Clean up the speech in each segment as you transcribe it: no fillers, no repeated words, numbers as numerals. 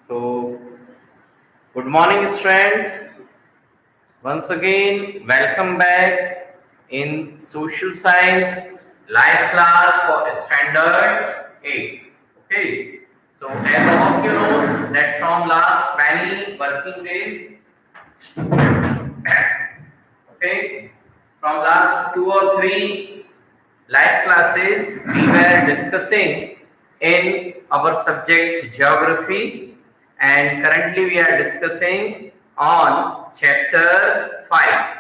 So, good morning, students. Once again, welcome back in Social Science live class for Standard 8. Okay. So, as all of you knows that from last many working days, okay, from last 2 or 3 live classes, we were discussing in our subject geography, and currently we are discussing on chapter 5.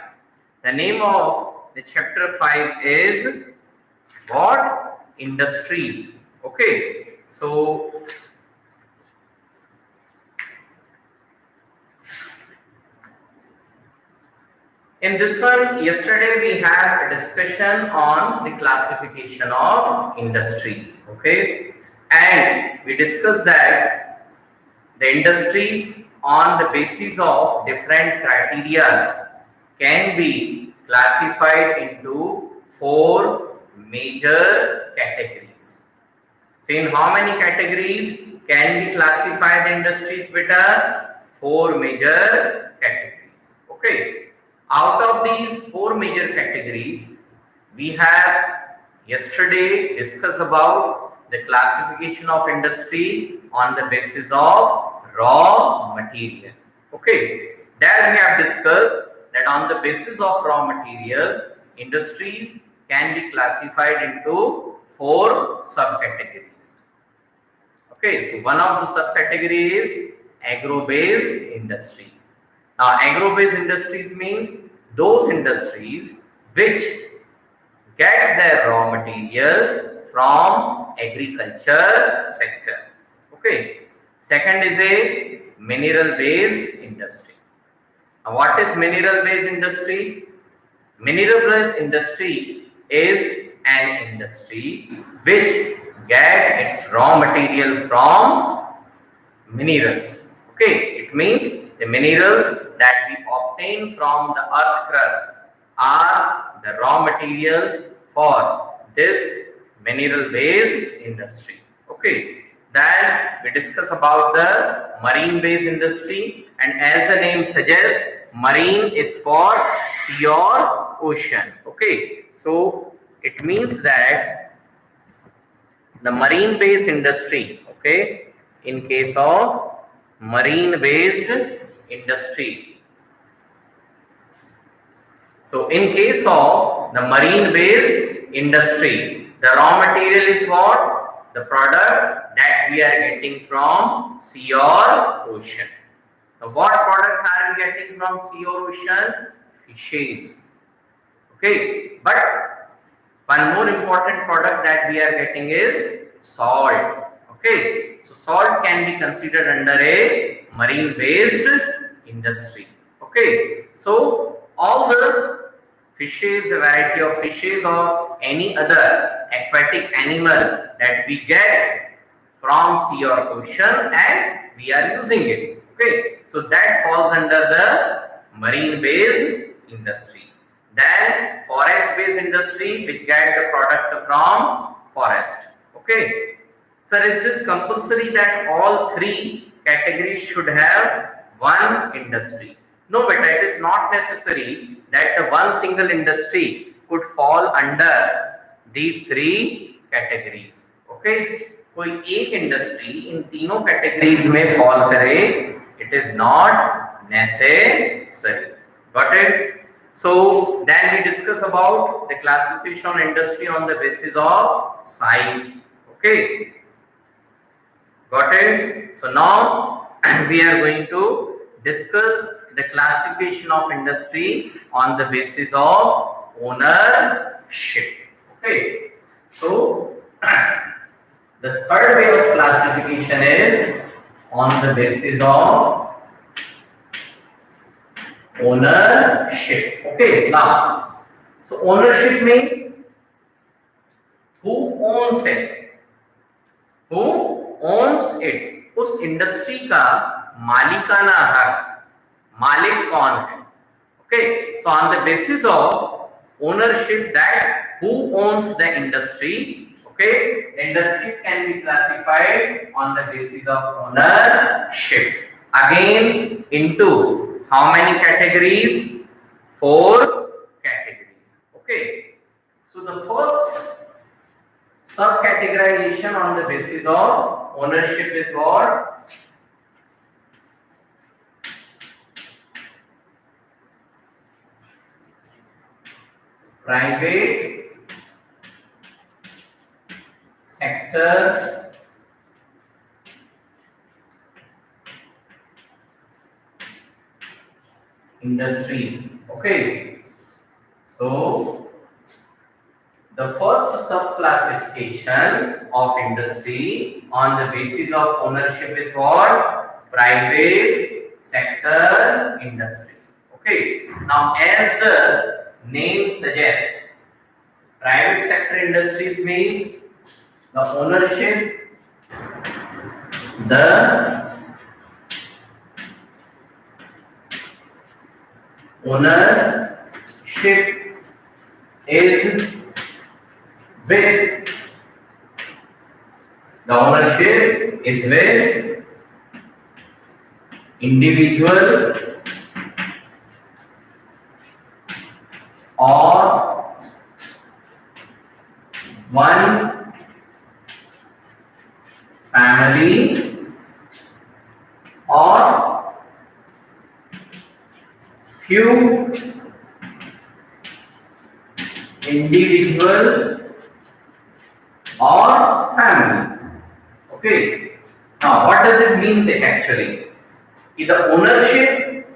The name of the chapter 5 is what? Industries. Okay. So, in this one, yesterday we had a discussion on the classification of industries. Okay. And we discussed that the industries on the basis of different criteria can be classified into 4 major categories. So in how many categories can be classified industries beta? 4 major categories. Okay. Out of these 4 major categories, we have yesterday discussed about the classification of industry on the basis of raw material. Okay. There we have discussed that on the basis of raw material, industries can be classified into 4 subcategories. Okay, so one of the subcategory is agro-based industries. Now, agro-based industries means those industries which get their raw material from agriculture sector. Okay. Second is a mineral-based industry. Now, what is mineral-based industry? Mineral-based industry is an industry which get its raw material from minerals. Okay, it means the minerals that we obtain from the earth crust are the raw material for this mineral-based industry. Okay, then we discuss about the marine-based industry, and as the name suggests, marine is for sea or ocean. Okay, so it means that the marine-based industry, okay, in case of marine-based industry. So, in case of the marine-based industry, the raw material is what? The product that we are getting from sea or ocean. Now, what product are we getting from sea or ocean? Fishes. Okay, but one more important product that we are getting is salt. Okay, so salt can be considered under a marine-based industry. Okay, so all the fishes, a variety of fishes or any other aquatic animal that we get from sea or ocean and we are using it. Okay, so that falls under the marine-based industry. Then forest-based industry, which get the product from forest. Okay. Sir, is this compulsory that all 3 categories should have one industry? No, but it is not necessary that the one single industry could fall under these 3 categories. Okay. कोई एक industry in तीनों categories में fall करे, it is not necessary. Got it? So then we discuss about the classification of industry on the basis of size. Okay. Got it? So now we are going to discuss the classification of industry on the basis of ownership. Okay. So the third way of classification is on the basis of ownership. Okay, now, so ownership means who owns it? Who owns it? उस industry का मालिकाना हक, मालिक कौन है? Okay, so on the basis of ownership, that who owns the industry, Okay, industries can be classified on the basis of ownership. Again, into how many categories? Four categories. Okay, so the first subcategorization on the basis of ownership is what? Private sector industries. Okay, so the first subclassification of industry on the basis of ownership is what? Private sector industry. Okay, now as the name suggests, private sector industries means the the ownership is with individual or one family or few individual or family. Okay, now what does it mean say actually? The ownership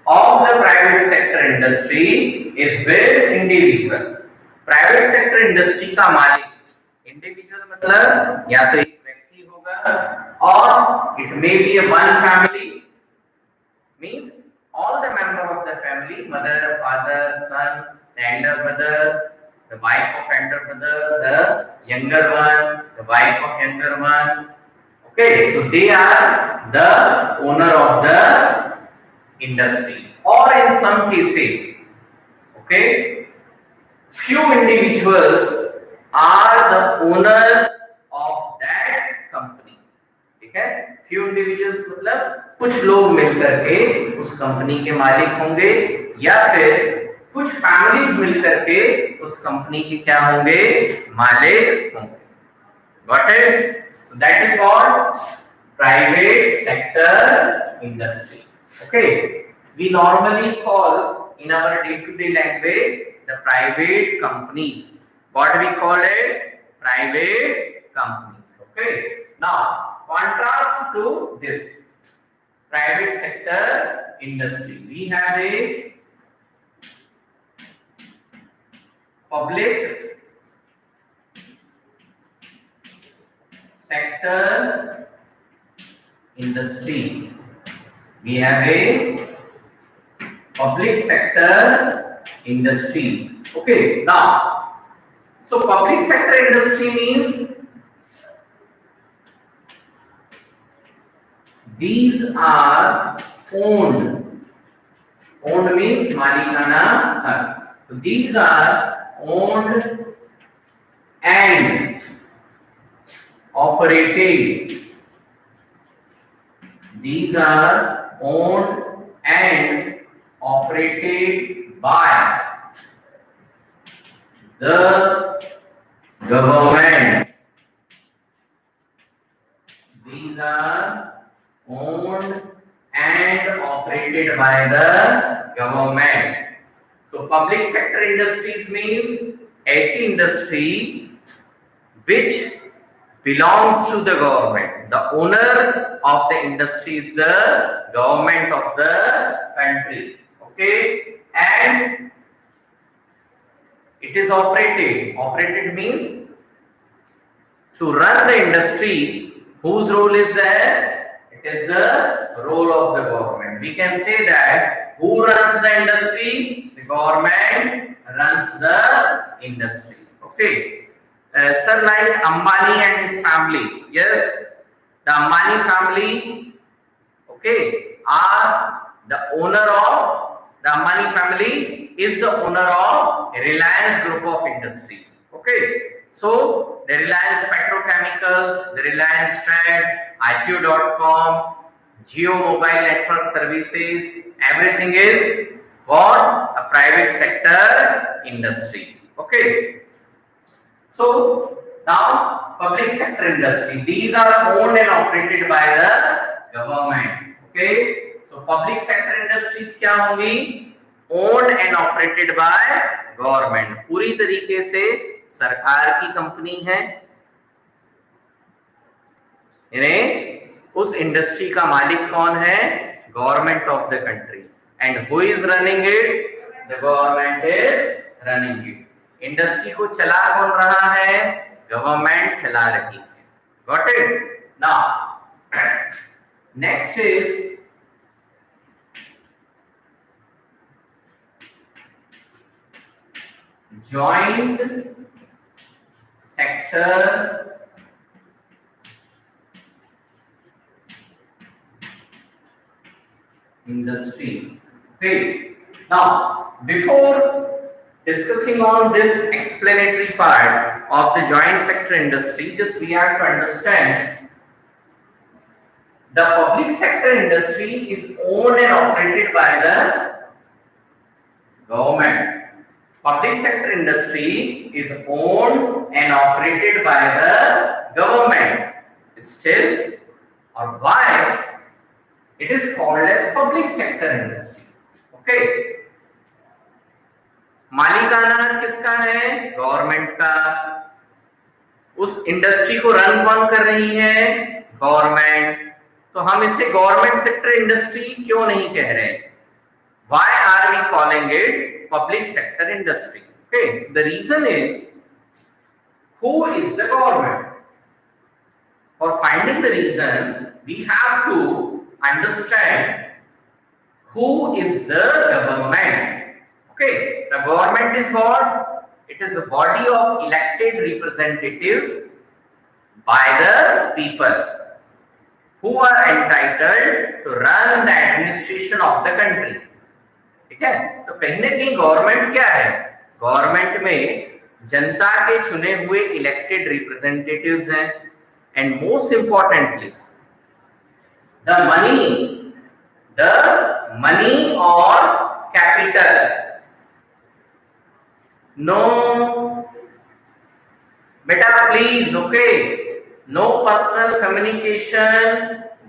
of the private sector industry is with individual. Private sector industry का मालिक individual मतलब या तो एक व्यक्ति होगा और it may be one family means all the member of the family, mother, father, son, the elder brother, the wife of elder brother, the younger one, the wife of younger one. Okay, so they are the owner of the industry. Or in some cases, okay, few individuals are the owner of that company. ठीक है, few individuals मतलब कुछ लोग मिलकर के उस company के मालिक होंगे या फिर कुछ फैमिलीज मिलकर के उस कंपनी के क्या होंगे, मालिक होंगे. Got it? So that is what private sector industry. Okay, we normally call in our day-to-day language the private companies. What we call it? Private companies. Okay. Now, contrast to this private sector industry, we have a public sector industry. We have a public sector industries. Okay, now, so public sector industry means these are owned. Owned means malikana hak. So these are owned and operated. These are owned and operated by the government. These are owned and operated by the government. So public sector industries means ऐसी industry which belongs to the government. The owner of the industry is the government of the country. Okay, and it is operated. Operated means to run the industry. Whose role is there? It is the role of the government. We can say that who runs the industry? The government runs the industry. Okay. Sir, like Ambani and his family. Yes, the Ambani family, okay, are the owner of, the Ambani family is the owner of Reliance Group of Industries. Okay, So the Reliance Petrochemicals, the Reliance Trade, Agio.com, Geo Mobile Network Services, everything is what? A private sector industry. Okay. So now public sector industry, these are owned and operated by the government. Okay. So public sector industries क्या होंगी? Owned and operated by government. पूरी तरीके से सरकार की company है, यानी उस इंडस्ट्री का मालिक कौन है? Government of the country. And who is running it? The government is running it. Industry को चला कौन रहा है? गवर्नमेंट चला रही है. Got it? Now next is joint sector industry. Okay. Now, before discussing on this explanatory part of the joint sector industry, just we have to understand the public sector industry is owned and operated by the government. Public sector industry is owned and operated by the government. Still, or why it is called as public sector industry? Okay. मालिकाना किसका है? Government का. उस industry को run कौन कर रही है? गवर्नमेंट. तो हम इसे गवर्नमेंट सेक्टर इंडस्ट्री क्यों नहीं कह रहे? Why are we calling it public sector industry? Okay, so the reason is, who is the government? For finding the reason, we have to understand who is the government. Okay, the government is what? It is a body of elected representatives by the people who are entitled to run the administration of the country. ठीक है? तो कहीं ना कहीं government क्या है? Government में जनता के चुने हुए इलेक्टेड रिप्रेजेंटेटिव्स हैं. And most importantly the money और कैपिटल. नो बेटा please. Okay, no personal communication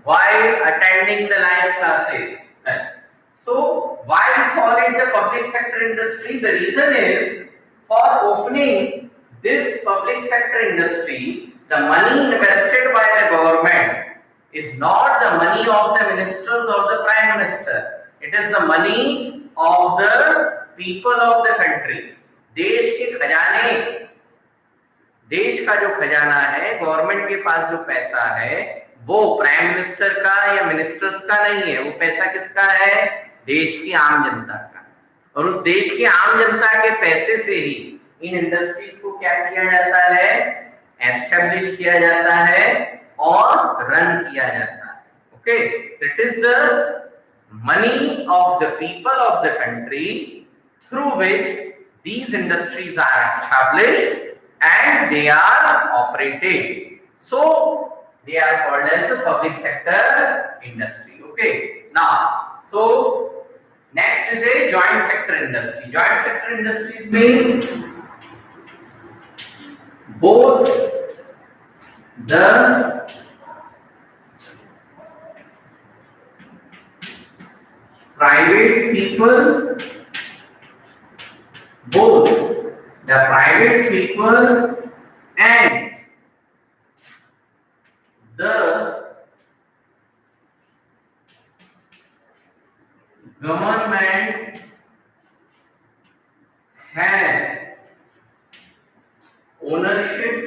while attending the live classes. So why we call it the public sector industry? The reason is, for opening this public sector industry, the money invested by the government is not the money of the ministers or the prime minister. It is the money of the people of the country. देश के खजाने, देश का जो खजाना है, government के पास जो पैसा है, वो प्राइम मिनिस्टर का या मिनिस्टर्स का नहीं है. वो पैसा किसका है? देश की आम जनता का. और उस देश की आम जनता के पैसे से ही इन इंडस्ट्रीज को क्या किया जाता है? एस्टैब्लिश किया जाता है और रन किया जाता है. Okay, so it is the money of the people of the country through which these industries are established and they are operated. So they are called as the public sector industry. Okay, now so next is a joint sector industry. Joint sector industries means both the private people, both the private people and the government has ownership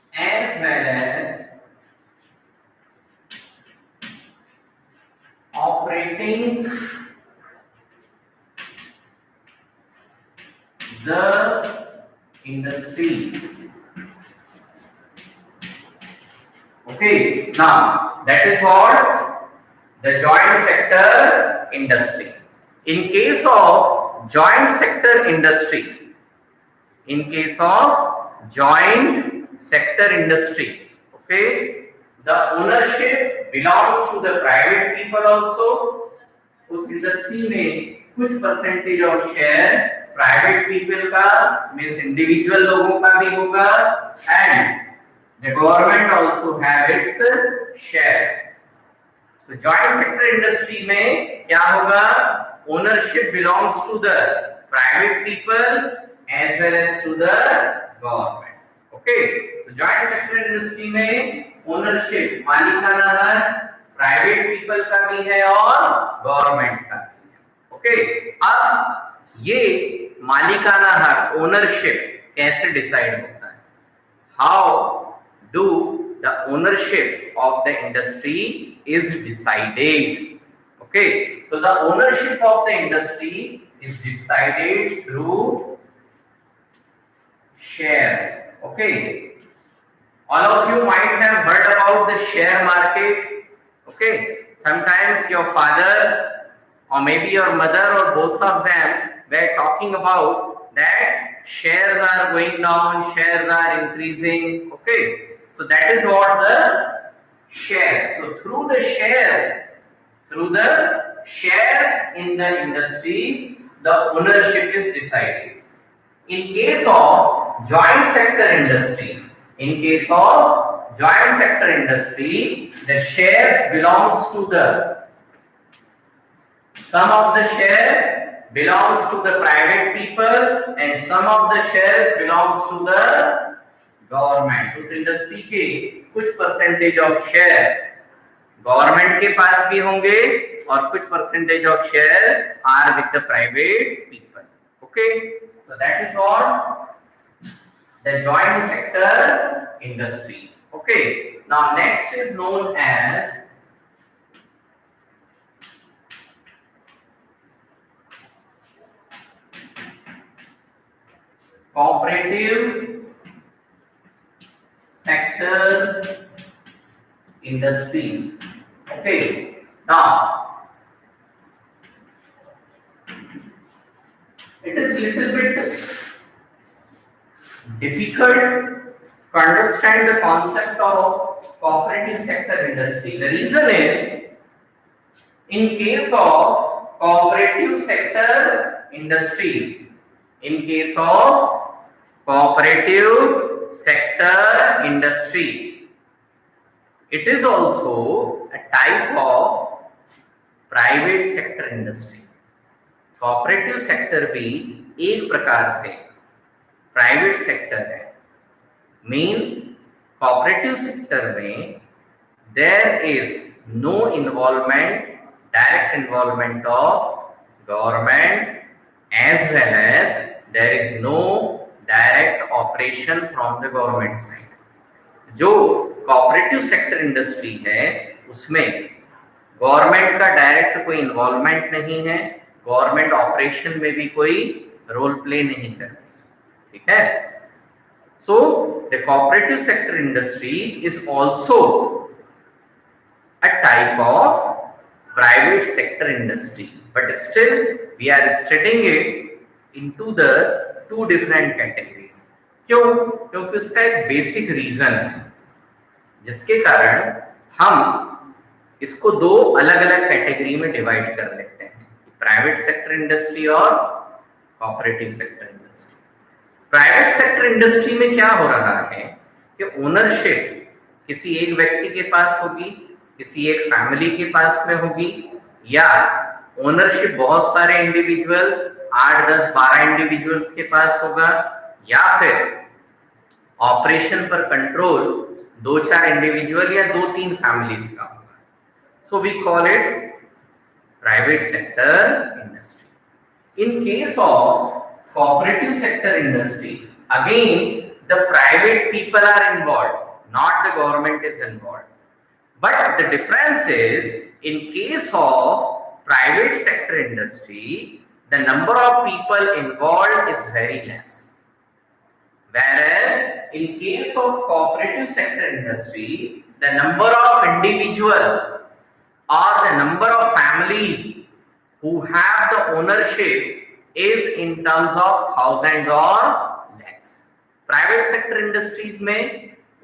as well as operating the industry. Okay, now that is what the joint sector industry. In case of joint sector industry, in case of joint sector industry, okay, the ownership belongs to the private people also. उस industry में कुछ percentage of share private people का means individual लोगों का भी होगा and the government also have its share. तो joint sector industry में क्या होगा? Ownership belongs to the private people as well as to the government. Okay, so joint sector industry में ओनरशिप मालिकाना हक प्राइवेट पीपल का भी है और गवर्नमेंट का भी है. ओके, अब ये मालिकाना हक ओनरशिप कैसे डिसाइड होता है? How do the ownership of the industry is decided? Okay, so the ownership of the industry is decided through shares. Okay, all of you might have heard about the share market. Okay, sometimes your father or maybe your mother or both of them were talking about that shares are going down, shares are increasing. Okay, so that is what the share. So through the shares in the industries, the ownership is decided. In case of joint sector industry, the shares belongs to the some of the share belongs to the private people and some of the shares belongs to the government. उस industry के कुछ percentage of share government के पास भी होंगे और कुछ percentage of share are with the private people. Okay, so that is all the joint sector industries. Okay, now next is known as cooperative sector industries. Okay, now it is little bit difficult to understand the concept of cooperative sector industry. The reason is, in case of cooperative sector industries, it is also a type of private sector industry. Cooperative sector भी एक प्रकार से private sector है. Means cooperative sector में there is no involvement, direct involvement of government as well as there is no direct operation from the government side. जो cooperative sector industry है उसमें government का डायरेक्ट कोई इन्वॉल्वमेंट नहीं है, government operation में भी कोई रोल प्ले नहीं करती. ठीक है, so the cooperative sector industry is also a type of private sector industry, but still we are studying it into the two different categories. क्यों? क्योंकि उसका एक बेसिक रीजन है जिसके कारण हम इसको दो अलग अलग कैटेगरी में डिवाइड कर लेते हैं, प्राइवेट सेक्टर इंडस्ट्री और cooperative sector industry. Private sector industry में क्या हो रहा है कि ओनरशिप किसी एक व्यक्ति के पास होगी, किसी एक फैमिली के पास में होगी, या ओनरशिप बहुत सारे इंडिविजुअल 8, 10, 12 इंडिविजुअल्स के पास होगा, या फिर ऑपरेशन पर कंट्रोल 2-4 इंडिविजुअल या 2-3 फैमिलीज का होगा. So we call it private sector industry. In case of cooperative sector industry, again the private people are involved, not the government is involved. But the difference is, in case of private sector industry, the number of people involved is very less. Whereas in case of cooperative sector industry, the number of individual or the number of families who have the ownership is in terms of thousands or lakhs. Private sector industries में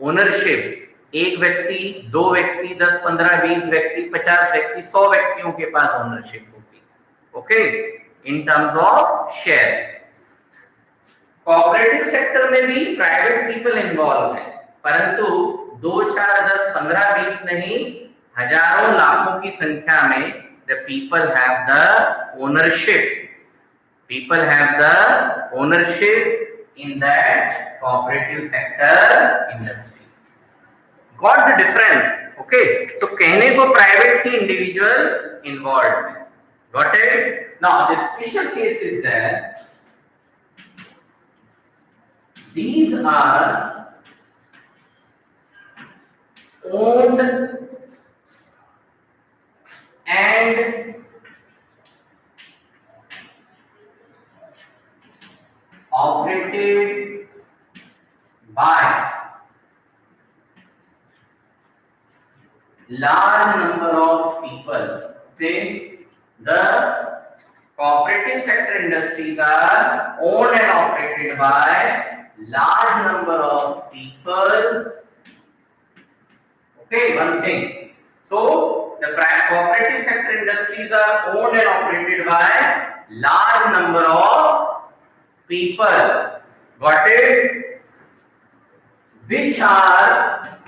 ownership एक व्यक्ति, दो व्यक्ति, 10, 15, 20 व्यक्ति, 50 व्यक्ति, 100 व्यक्तियों के पास ownership होगी, okay, in terms of share. Cooperative sector में भी प्राइवेट पीपल इन्वॉल्व है, परंतु 2, 4, 10, 15, 20 नहीं, हजारों लाखों की संख्या में the people have the ownership. People have the ownership in that cooperative sector industry. Got the difference? Okay. तो कहने को प्राइवेट ही इंडिविजुअल इन्वॉल्व है. Got it? Now the special case is that these are owned and operated by large number of people. Okay, the cooperative sector industries are owned and operated by large number of people. Okay, one thing. So the cooperative sector industries are owned and operated by large number of people. Got it? Which are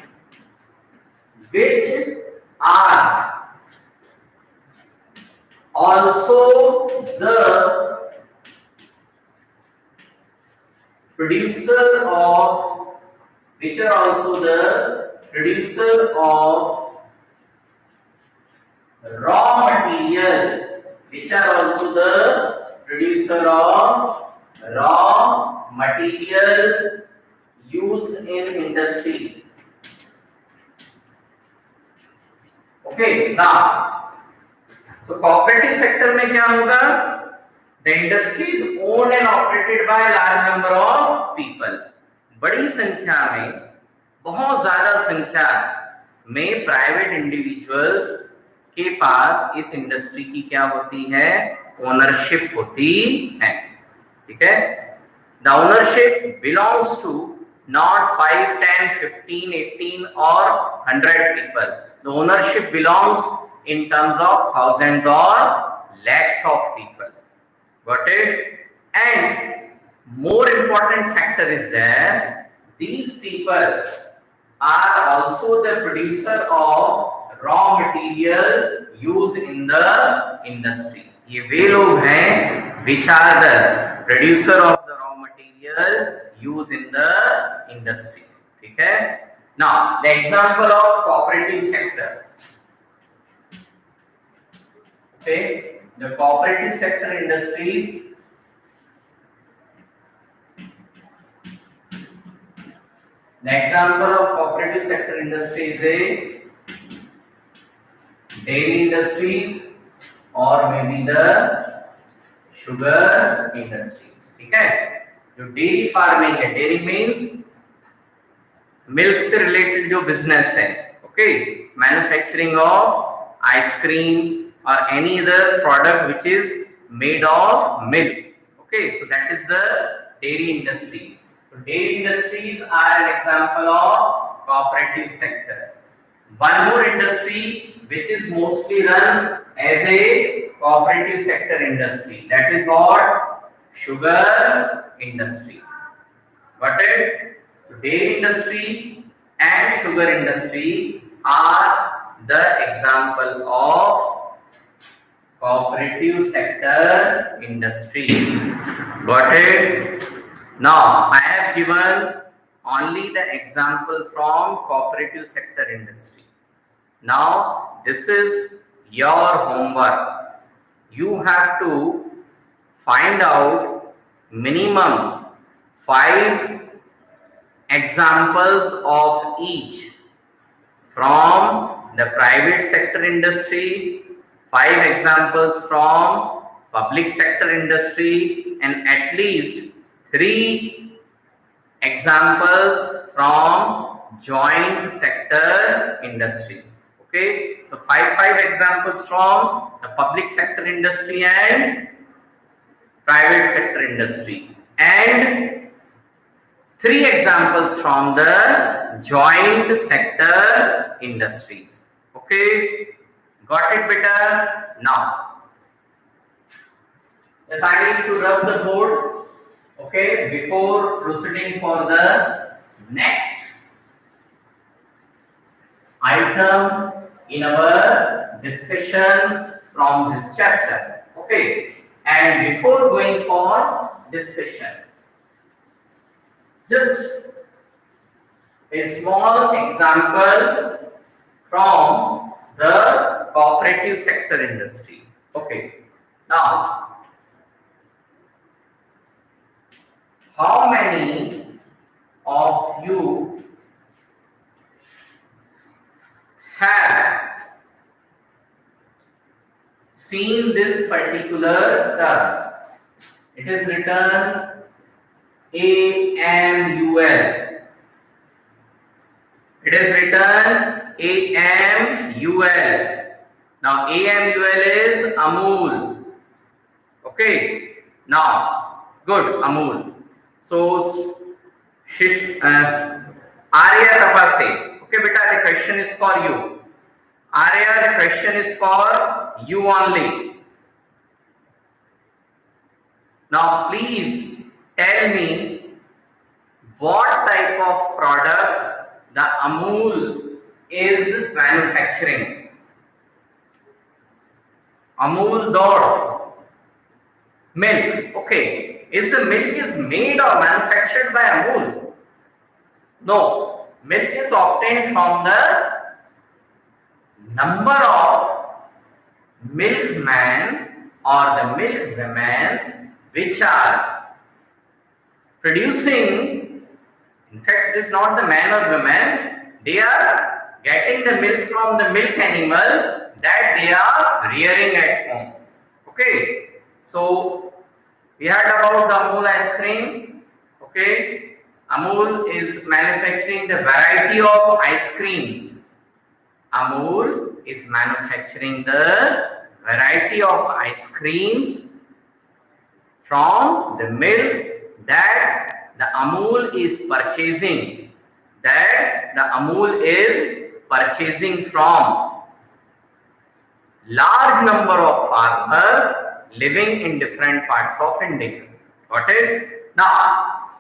also the producer of raw material, which are also the producer of raw material used in industry. Okay, now so cooperative sector में क्या होगा? The industry is owned and operated by a large number of people. बड़ी संख्या में, बहुत ज्यादा संख्या में प्राइवेट इंडिविजुअल्स के पास इस इंडस्ट्री की क्या होती है? ओनरशिप होती है, ठीक है? The ownership belongs to not 5, 10, 15, 18 or 100 people. The ownership belongs in terms of thousands or lakhs of people. Got it? And more important factor is that these people are also the producer of raw material used in the industry. ये वे लोग हैं which are the producer of the raw material used in the industry. ठीक है? Now the example of cooperative sector. Okay, the cooperative sector industries the example of cooperative sector industry is a dairy industries or maybe the sugar industries. ठीक है? जो dairy farming है, dairy means milk से related जो business है, okay, manufacturing of ice cream or any other product which is made of milk. Okay, so that is the dairy industry. So dairy industries are an example of cooperative sector. One more industry which is mostly run as a cooperative sector industry, that is what? Sugar industry. Got it? So dairy industry and sugar industry are the example of cooperative sector industry. Got it? Now I have given only the example from cooperative sector industry. Now this is your homework. You have to find out minimum 5 examples of each from the private sector industry, 5 examples from public sector industry, and at least 3 examples from joint sector industry. Okay, so five examples from the public sector industry and private sector industry, and 3 examples from the joint sector industries. Okay, got it, beta? Now, yes, I need to rub the board. Okay, before proceeding for the next item in our discussion from this chapter. Okay, and before going for discussion, just a small example from the cooperative sector industry. Okay, now how many of you have seen this particular term? It is written AMUL. It is written AMUL. Now AMUL is Amul. Okay. Now, good, Amul. So, Arya Tapase. Okay, beta, the question is for you. Arya, the question is for you only. Now, please tell me what type of products the Amul is manufacturing. Amul dot milk. Okay, is the milk is made or manufactured by Amul? No, milk is obtained from the number of milkmen or the milk women which are producing. In fact, it is not the man or women, they are getting the milk from the milk animal that they are rearing at home. Okay, so we heard about the Amul ice cream. Okay, Amul is manufacturing the variety of ice creams. Amul is manufacturing the variety of ice creams from the milk that the Amul is purchasing. That the Amul is purchasing from large number of farmers living in different parts of India. Got it? Now,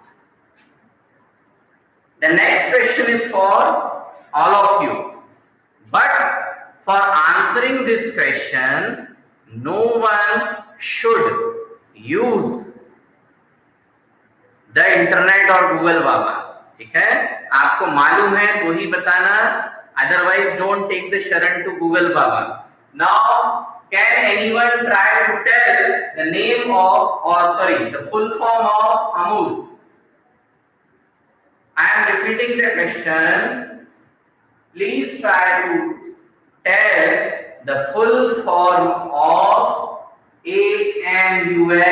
the next question is for all of you. But for answering this question, no one should use the internet or Google बाबा. ठीक है? आपको मालूम है तो ही बताना. Otherwise, don't take the sharan to Google Baba. Now, can anyone try to tell the name of, the full form of Amul? I am repeating the question. Please try to tell the full form of AMUL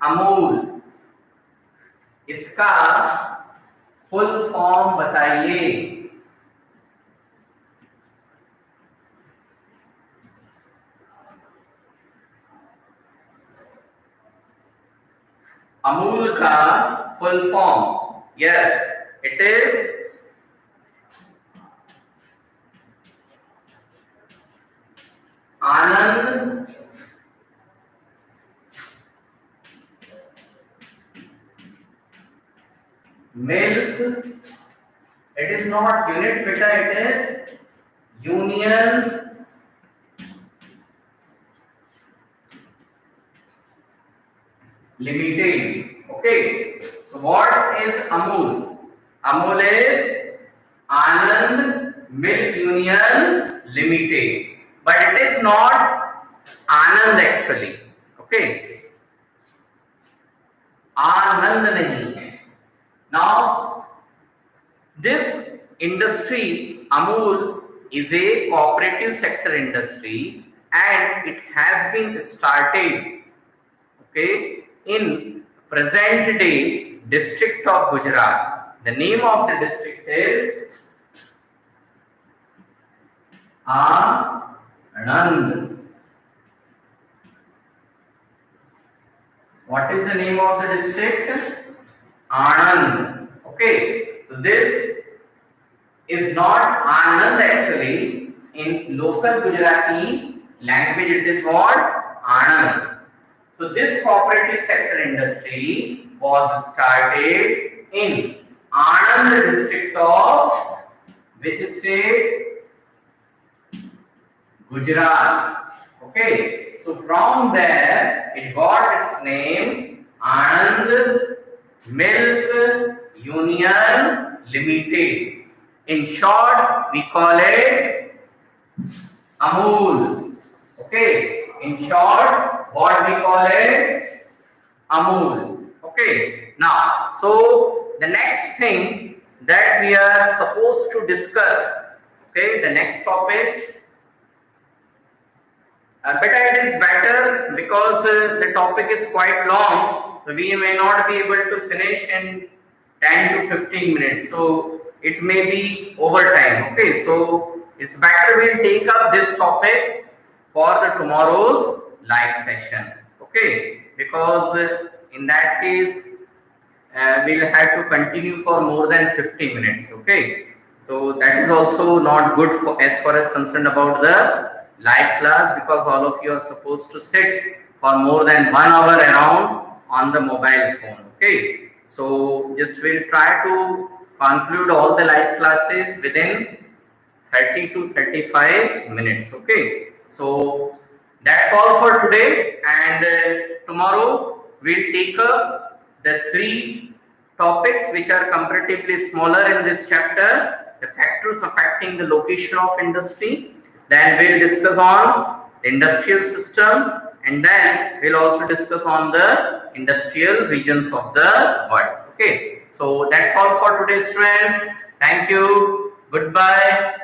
Amul. इसका full form बताइए. Amul का full form. Yes, it is Anand Milk. It is not unit beta, it is Union Limited. Okay, so what is Amul? Amul is Anand Milk Union Limited, but it is not Anand actually. Okay, Anand नहीं है. Now, this industry, Amul, is a cooperative sector industry and it has been started, okay, in present day district of Gujarat. The name of the district is Anand. What is the name of the district? Anand. Okay. So this is not Anand actually. In local Gujarati language, it is what? Anand. So this cooperative sector industry was started in Anand district of which state? Gujarat. Okay. So from there it got its name Anand Milk Union Limited. In short, we call it Amul. Okay. In short, what we call it? Amul. Okay. Now, so the next thing that we are supposed to discuss, okay, the next topic, but it is better because the topic is quite long, so we may not be able to finish in 10 to 15 minutes. So it may be overtime. Okay, so it's better we'll take up this topic for the tomorrow's live session. Okay, because in that case we'll have to continue for more than 50 minutes. Okay, so that is also not good for as far as concerned about the live class, because all of you are supposed to sit for more than 1 hour around on the mobile phone. Okay, so just we'll try to conclude all the live classes within 30 to 35 minutes. Okay, so that's all for today, and tomorrow we'll take up the 3 topics which are comparatively smaller in this chapter: the factors affecting the location of industry, then we'll discuss on the industrial system, and then we'll also discuss on the industrial regions of the world. Okay, so that's all for today, students. Thank you. Goodbye.